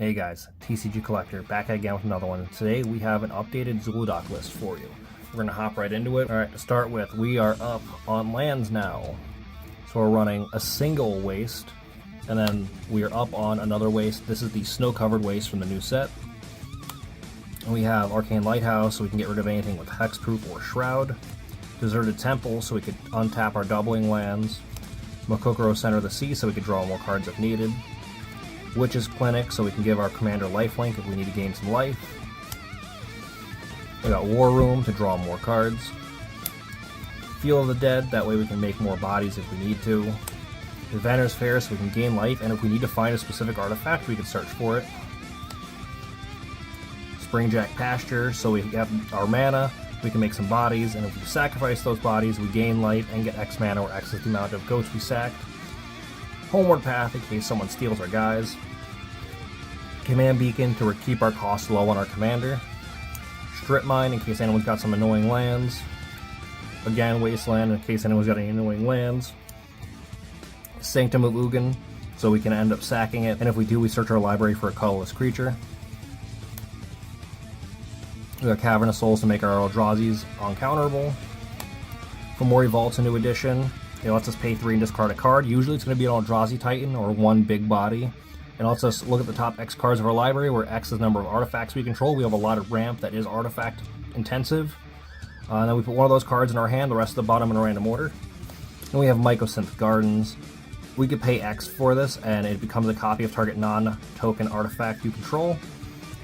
Hey guys, TCG Collector back again with another one. Today we have an updated Zhulodok list for you. We're going to hop right into it. Alright, to start with, we are up on lands now. So we're running a single waste, and then we are up on another waste. This is the snow-covered waste from the new set. And we have Arcane Lighthouse, so we can get rid of anything with Hexproof or Shroud. Deserted Temple, so we could untap our doubling lands. Mokokoro Center of the Sea, so we could draw more cards if needed. Witch's Clinic, so we can give our commander lifelink if we need to gain some life. We got War Room to draw more cards. Field of the Dead, that way we can make more bodies if we need to. Adventurer's Fair, so we can gain life, and if we need to find a specific artifact, we can search for it. Springjack Pasture, so we have our mana, we can make some bodies, and if we sacrifice those bodies, we gain life and get X mana or X is the amount of goats we sacked. Homeward Path in case someone steals our guys. Command Beacon to keep our costs low on our commander. Strip Mine in case anyone's got some annoying lands. Again, Wasteland in case anyone's got any annoying lands. Sanctum of Ugin, so we can end up sacking it, and if we do, we search our library for a colorless creature. We got Cavern of Souls to make our Eldrazi's uncounterable. Fomori Vault's a new addition. It lets us pay 3 and discard a card. Usually it's going to be an Eldrazi Titan or one big body. It lets us look at the top X cards of our library, where X is the number of artifacts we control. We have a lot of ramp that is artifact intensive. And then we put one of those cards in our hand, the rest of the bottom in a random order. And we have Mycosynth Gardens. We could pay X for this, and it becomes a copy of target non-token artifact you control.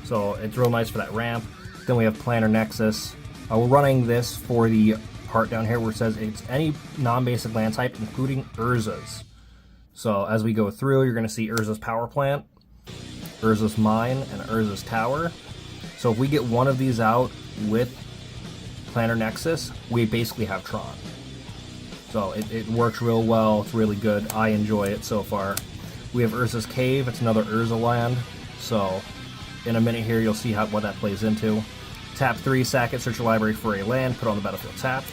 So it's real nice for that ramp. Then we have Planar Nexus. We're running this for the part down here where it says it's any non-basic land type, including Urza's. So as we go through, you're going to see Urza's Power Plant, Urza's Mine, and Urza's Tower. So if we get one of these out with Planar Nexus, we basically have Tron. So it works real well, it's really good, I enjoy it so far. We have Urza's Cave, it's another Urza land, so in a minute here you'll see what that plays into. Tap 3, sack it, search your library for a land, put it on the battlefield tapped.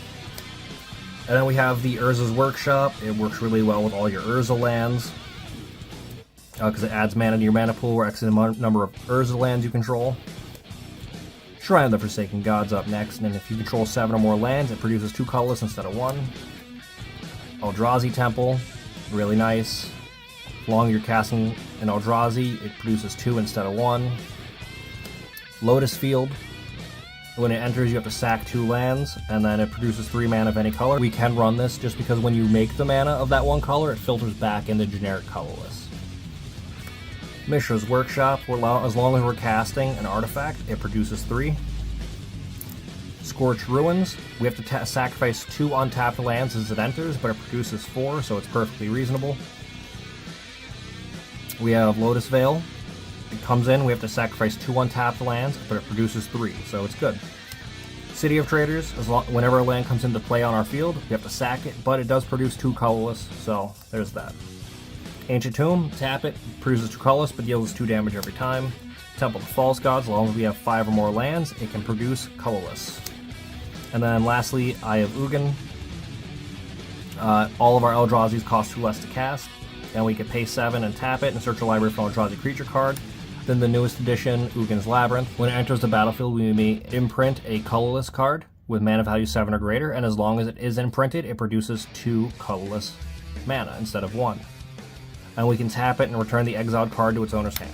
And then we have the Urza's Workshop. It works really well with all your Urza lands, because it adds mana to your mana pool, where X is the number of Urza lands you control. Shrine of the Forsaken Gods up next, and if you control 7 or more lands, it produces 2 colorless instead of 1. Eldrazi Temple, really nice. As long as you're casting an Eldrazi, it produces 2 instead of 1. Lotus Field. When it enters, you have to sack 2 lands, and then it produces 3 mana of any color. We can run this just because when you make the mana of that one color, it filters back into generic colorless. Mishra's Workshop, as long as we're casting an artifact, it produces 3. Scorched Ruins, we have to sacrifice 2 untapped lands as it enters, but it produces 4, so it's perfectly reasonable. We have Lotus Veil. It comes in, we have to sacrifice 2 untapped lands, but it produces 3, so it's good. City of Traders, whenever a land comes into play on our field, we have to sack it, but it does produce 2 colorless, so there's that. Ancient Tomb, tap it, produces 2 colorless, but deals 2 damage every time. Temple of the False Gods, as long as we have 5 or more lands, it can produce colorless. And then lastly, Eye of Ugin. All of our Eldrazi's cost 2 less to cast, and we can pay 7 and tap it and search a library for an Eldrazi creature card. Then the newest addition, Ugin's Labyrinth. When it enters the battlefield, we may imprint a colorless card with mana value 7 or greater, and as long as it is imprinted, it produces 2 colorless mana instead of 1. And we can tap it and return the exiled card to its owner's hand.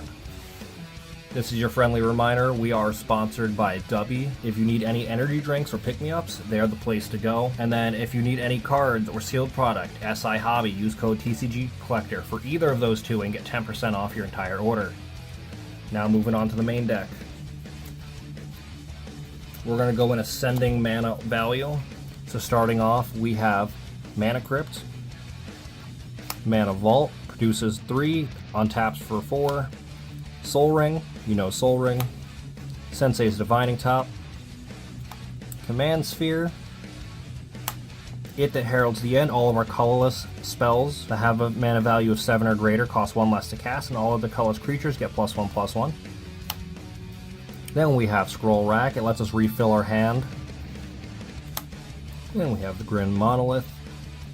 This is your friendly reminder, we are sponsored by Dubby. If you need any energy drinks or pick-me-ups, they're the place to go. And then if you need any cards or sealed product, SI Hobby, use code TCG Collector for either of those 2 and get 10% off your entire order. Now moving on to the main deck. We're going to go in ascending mana value. So starting off, we have Mana Crypt. Mana Vault produces 3, untaps for 4. Soul Ring, you know Soul Ring. Sensei's Divining Top. Command Sphere. It that heralds the end. All of our colorless spells that have a mana value of 7 or greater cost 1 less to cast, and all of the colorless creatures get +1/+1. Then we have Scroll Rack. It lets us refill our hand. Then we have the Grim Monolith.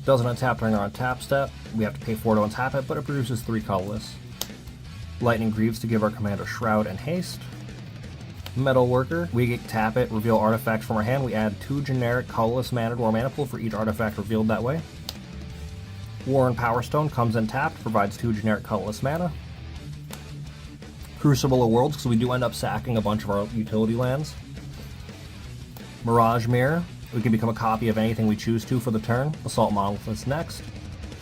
Doesn't untap during our untap step. We have to pay 4 to untap it, but it produces 3 colorless. Lightning Greaves to give our commander Shroud and Haste. Metal Worker, we get tap it, reveal artifacts from our hand. We add 2 generic colorless mana to our mana pool for each artifact revealed that way. Warren Power Stone comes in tapped, provides 2 generic colorless mana. Crucible of Worlds, because we do end up sacking a bunch of our utility lands. Mirage Mirror, we can become a copy of anything we choose to for the turn. Assault Monolith is next.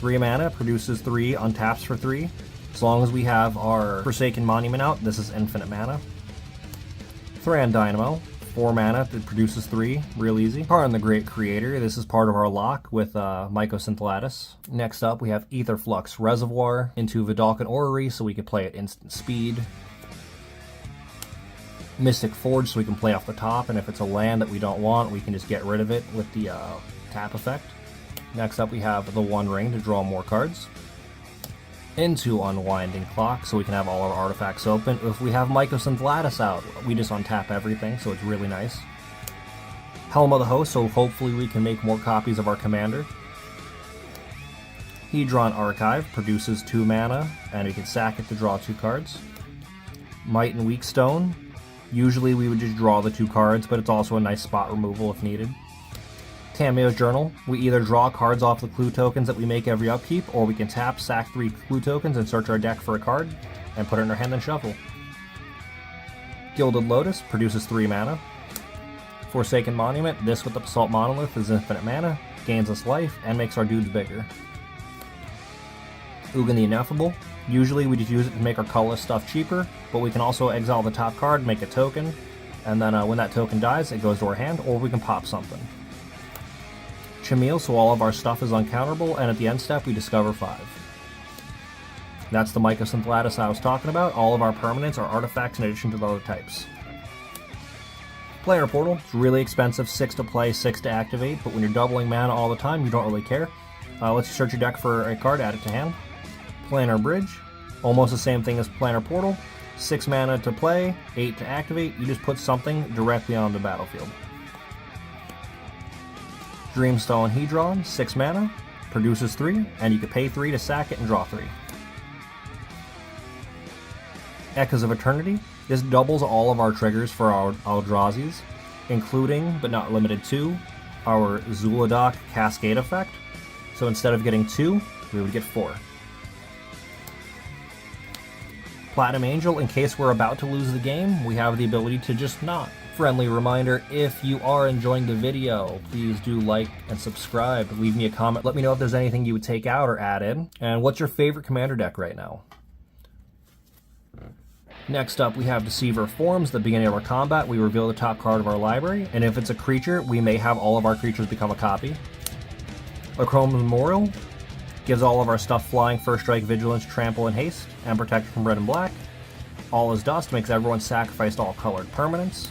3 mana, produces 3, untaps for 3. As long as we have our Forsaken Monument out, this is infinite mana. Thran Dynamo, 4 mana, that produces 3, real easy. Karn the Great Creator, this is part of our lock with Mycosynthellatus. Next up, we have Aether Flux Reservoir into Vidalcan Orrery, so we can play at instant speed. Mystic Forge, so we can play off the top, and if it's a land that we don't want, we can just get rid of it with the tap effect. Next up, we have the One Ring to draw more cards. Into Unwinding Clock, so we can have all our artifacts open. If we have Mycosynthellatus out, we just untap everything, so it's really nice. Helm of the Host, so hopefully we can make more copies of our commander. Hedron Archive produces 2 mana, and we can sack it to draw 2 cards. Might and Weak Stone, usually we would just draw the 2 cards, but it's also a nice spot removal if needed. Tameo's Journal, we either draw cards off the clue tokens that we make every upkeep, or we can tap, sack 3 clue tokens and search our deck for a card, and put it in our hand and shuffle. Gilded Lotus produces 3 mana. Forsaken Monument, this with the Assault Monolith is infinite mana, gains us life, and makes our dudes bigger. Ugin the Ineffable, usually we just use it to make our colorless stuff cheaper, but we can also exile the top card, make a token, and then when that token dies, it goes to our hand, or we can pop something. Chameel, so all of our stuff is uncounterable, and at the end step we discover 5. That's the Mycosynthellatus I was talking about. All of our permanents are artifacts in addition to the other types. Player Portal, it's really expensive, 6 to play, 6 to activate, but when you're doubling mana all the time, you don't really care. Lets you search your deck for a card, add it to hand. Planar Bridge, almost the same thing as Planar Portal, 6 mana to play, 8 to activate, you just put something directly on the battlefield. Dreamstone Hedron, 6 mana, produces 3, and you can pay 3 to sack it and draw 3. Echoes of Eternity, this doubles all of our triggers for our Eldrazi's, including, but not limited to, our Zhulodok Cascade effect. So instead of getting 2, we would get 4. Platinum Angel, in case we're about to lose the game, we have the ability to just not. Friendly reminder, if you are enjoying the video, please do like and subscribe. Leave me a comment. Let me know if there's anything you would take out or add in. And what's your favorite commander deck right now? Next up, we have Deceiver Forms. At the beginning of our combat, we reveal the top card of our library. And if it's a creature, we may have all of our creatures become a copy. Achrome Memorial gives all of our stuff flying, first strike, vigilance, trample, and haste, and protection from red and black. All is Dust makes everyone sacrifice all colored permanents.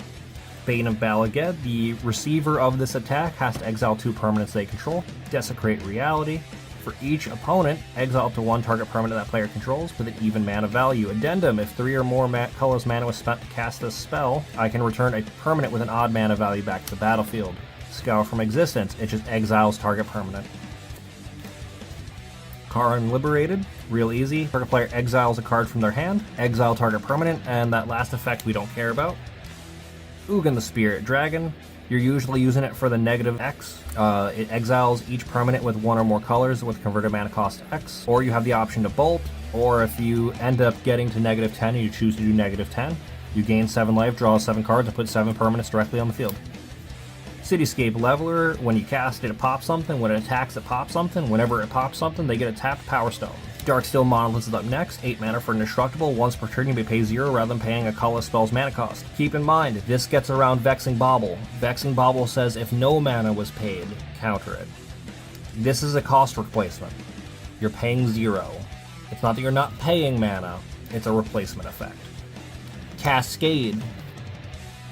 Bane of Balaged, the receiver of this attack has to exile 2 permanents they control. Desecrate Reality. For each opponent, exile up to 1 target permanent that player controls with an even mana value. Addendum, if 3 or more colorless mana was spent to cast this spell, I can return a permanent with an odd mana value back to the battlefield. Scour from Existence, it just exiles target permanent. Karn Liberated, real easy. Target player exiles a card from their hand, exile target permanent, and that last effect we don't care about. Ugin the Spirit Dragon, you're usually using it for the negative X. It exiles each permanent with 1 or more colors with converted mana cost X, or you have the option to bolt, or if you end up getting to negative 10 and you choose to do negative 10, you gain 7 life, draw 7 cards, and put 7 permanents directly on the field. Cityscape Leveler, when you cast it, it pops something. When it attacks, it pops something. Whenever it pops something, they get a tapped Power Stone. Darksteel Monolith is up next, 8 mana for Indestructible. Once per turn you may pay 0 rather than paying a colorless spell's mana cost. Keep in mind, this gets around Vexing Bauble. Vexing Bauble says if no mana was paid, counter it. This is a cost replacement. You're paying 0. It's not that you're not paying mana, it's a replacement effect. Cascade,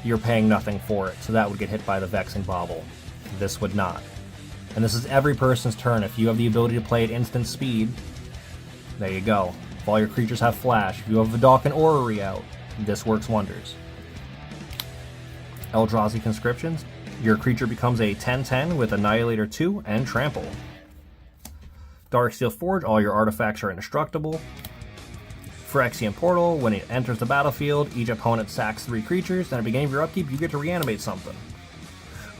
you're paying nothing for it, so that would get hit by the Vexing Bauble. This would not. And this is every person's turn. If you have the ability to play at instant speed, there you go. If all your creatures have flash, if you have Vidalcan Orrery out, this works wonders. Eldrazi Conscriptions, your creature becomes a 10/10 with Annihilator 2 and Trample. Darksteel Forge, all your artifacts are indestructible. Phyrexian Portal, when it enters the battlefield, each opponent sacks 3 creatures, and at the beginning of your upkeep, you get to reanimate something.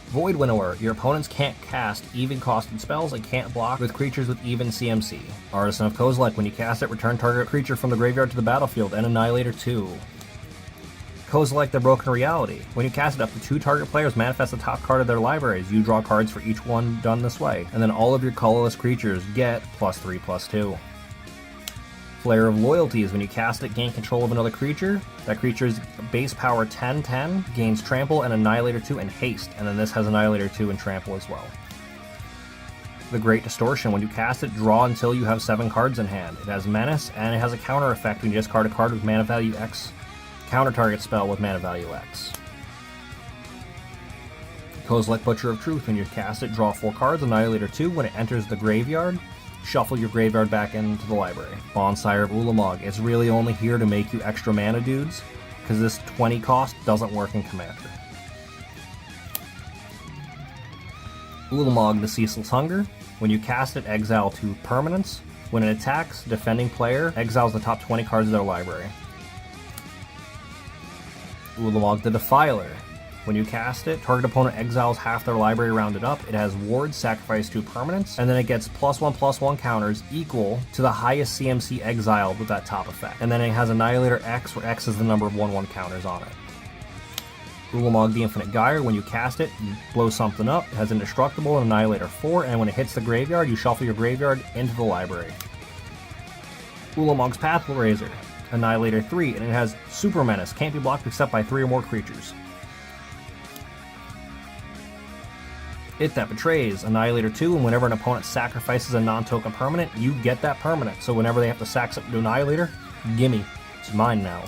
Void Winnower, your opponents can't cast even costed spells and can't block with creatures with even CMC. Artisan of Kozilek, when you cast it, return target creature from the graveyard to the battlefield and Annihilator 2. Kozilek the Broken Reality, when you cast it, up to 2 target players manifest the top card of their libraries. You draw cards for each one done this way, and then all of your colorless creatures get +3/+2. Flare of Loyalty is when you cast it, gain control of another creature. That creature's base power 10/10, gains Trample and Annihilator 2 and Haste, and then this has Annihilator 2 and Trample as well. The Great Distortion, when you cast it, draw until you have 7 cards in hand. It has Menace, and it has a counter effect when you discard a card with mana value X. Counter target spell with mana value X. Kozilek Butcher of Truth, when you cast it, draw 4 cards, Annihilator 2. When it enters the graveyard, shuffle your graveyard back into the library. Bonsire of Ulamog, it's really only here to make you extra mana dudes, because this 20 cost doesn't work in Commander. Ulamog the Ceaseless Hunger, when you cast it, exile 2 permanents. When it attacks, defending player exiles the top 20 cards of their library. Ulamog the Defiler, when you cast it, target opponent exiles half their library rounded up. It has wards, sacrifice 2 permanents, and then it gets +1/+1 counters equal to the highest CMC exiled with that top effect. And then it has Annihilator X, where X is the number of 1/1 counters on it. Ulamog the Infinite Gyre, when you cast it, you blow something up. It has Indestructible and Annihilator 4, and when it hits the graveyard, you shuffle your graveyard into the library. Ulamog's Pathrazer, Annihilator 3, and it has Super Menace, can't be blocked except by 3 or more creatures. It That Betrays, Annihilator 2, and whenever an opponent sacrifices a non-token permanent, you get that permanent. So whenever they have to sack something to Annihilator, gimme, it's mine now.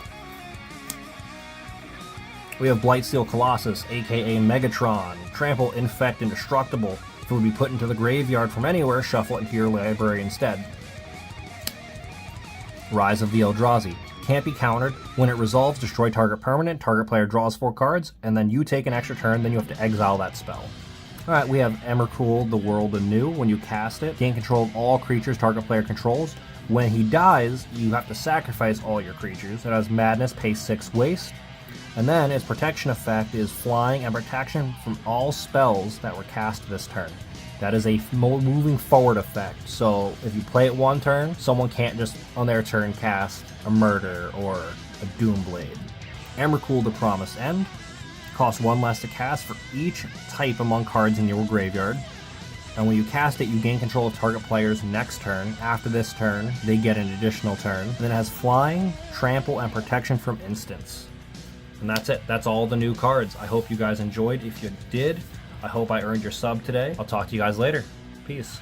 We have Blightsteel Colossus, aka Megatron. Trample, Infect, Indestructible. If it would be put into the graveyard from anywhere, shuffle it into your library instead. Rise of the Eldrazi. Can't be countered. When it resolves, destroy target permanent, target player draws 4 cards, and then you take an extra turn, then you have to exile that spell. Alright, we have Emrakul, the World Anew. When you cast it, gain control of all creatures target player controls. When he dies, you have to sacrifice all your creatures. It has Madness, pay 6 waste. And then its protection effect is flying and protection from all spells that were cast this turn. That is a moving forward effect. So if you play it one turn, someone can't just on their turn cast a Murder or a Doomblade. Emrakul, the Promised End. Costs 1 less to cast for each type among cards in your graveyard. And when you cast it, you gain control of target player's next turn. After this turn, they get an additional turn. And then it has Flying, Trample, and Protection from Instants. And that's it. That's all the new cards. I hope you guys enjoyed. If you did, I hope I earned your sub today. I'll talk to you guys later. Peace.